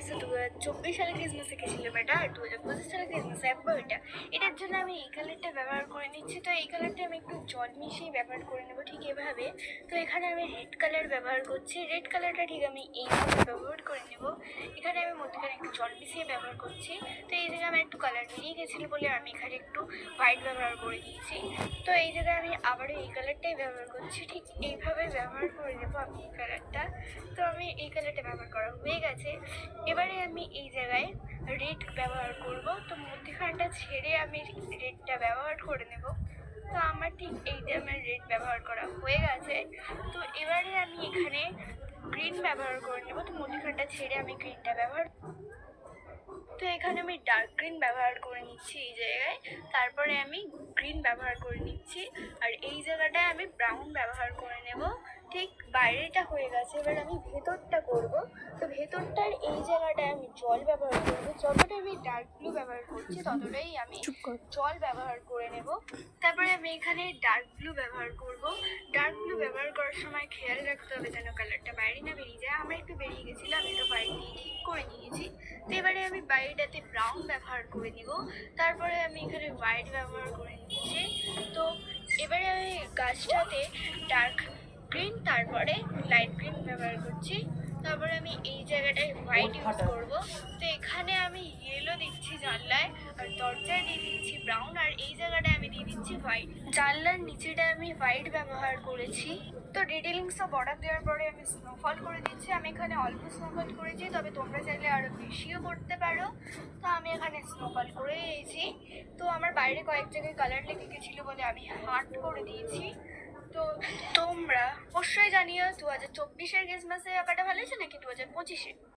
দেখছো 2024 সালে ক্রিসমাসে গেছিলাম এটা, আর 2025 সালে ক্রিসমাসে একবার এটা। এটার জন্য আমি এই কালারটা ব্যবহার করে নিচ্ছি। তো এই কালারটা আমি একটু জল মিশিয়ে ব্যবহার করে নেবো ঠিক এভাবে। তো এখানে আমি রেড কালার ব্যবহার করছি। রেড কালারটা ঠিক আমি এইভাবে ব্যবহার করে নেব। এখানে আমি মধ্যখানে একটু জল মিশিয়ে ব্যবহার করছি। তো এই জায়গায় আমার একটু কালার বেরিয়ে গেছিলো বলে আমি এখানে একটু হোয়াইট ব্যবহার করে দিয়েছি। তো এই জায়গায় আমি আবারও এই কালারটাই ব্যবহার করছি, ঠিক এইভাবে ব্যবহার করে নেবো আমি এই কালারটা। তো আমি এই কালারটা ব্যবহার করা হয়ে গেছে। এবারে আমি এই জায়গায় রেড ব্যবহার করব। তো মধ্যখানটা ছেড়ে আমি রেডটা ব্যবহার করে নেব। তো আমার ঠিক এইটা আমার রেড ব্যবহার করা হয়ে গেছে। তো এবারে আমি এখানে গ্রিন ব্যবহার করে নেব। তো মধ্যখানটা ছেড়ে আমি গ্রিনটা ব্যবহার, তো এখানে আমি ডার্ক গ্রিন ব্যবহার করে নিচ্ছি এই জায়গায়। তারপরে আমি গ্রিন ব্যবহার করে নিচ্ছি, আর এই জায়গাটায় আমি ব্রাউন ব্যবহার করে নেব। ঠিক বাইরেটা হয়ে গেছে, এবার আমি ভেতরটা করব। তো ভেতরটার এই জায়গাটায় আমি জল ব্যবহার করবো। যতটা আমি ডার্ক ব্লু ব্যবহার করছি ততটাই আমি জল ব্যবহার করে নেব। তারপরে আমি এখানে ডার্ক ব্লু ব্যবহার করব। ডার্ক ব্লু ব্যবহার করার সময় খেয়াল রাখতে হবে যেন কালারটা বাইরে না বেরিয়ে যায়। আমার একটু বেরিয়ে গেছিলো, আমি এটা বাইরে দিয়ে ঠিক করে নিয়েছি। তো এবারে আমি বাইরেটাতে ব্রাউন ব্যবহার করে নিব। তারপরে আমি এখানে হোয়াইট ব্যবহার করে নিচ্ছি। তো এবারে আমি গাছটাতে ডার্ক গ্রিন তারপরে লাইট গ্রিন ব্যবহার করছি। তারপরে আমি এই জায়গাটায় হোয়াইট ইউজ করব। তো এখানে আমি ইয়েলো দিচ্ছি জানলায়, আর দরজায় দিয়ে দিচ্ছি ব্রাউন, আর এই জায়গাটায় আমি দিয়ে দিচ্ছি হোয়াইট। জানলার নিচেটায় আমি হোয়াইট ব্যবহার করেছি। তো ডিটেলিংসও বর্ডার দেওয়ার পরে আমি স্নোফল করে দিচ্ছি। আমি এখানে অল্প স্নোফল করেছি, তবে তোমরা চাইলে আরও বেশিও করতে পারো। তো আমি এখানে স্নোফল করে দিয়েছি। তো আমার বাইরে কয়েক জায়গায় কালার লেগে গেছিলো বলে আমি হার্ট করে দিয়েছি। তো তোমরা অবশ্যই জানিও 2024-এর ক্রিসমাসে আঁকাটা ভালো হয়েছে নাকি 2025-এ।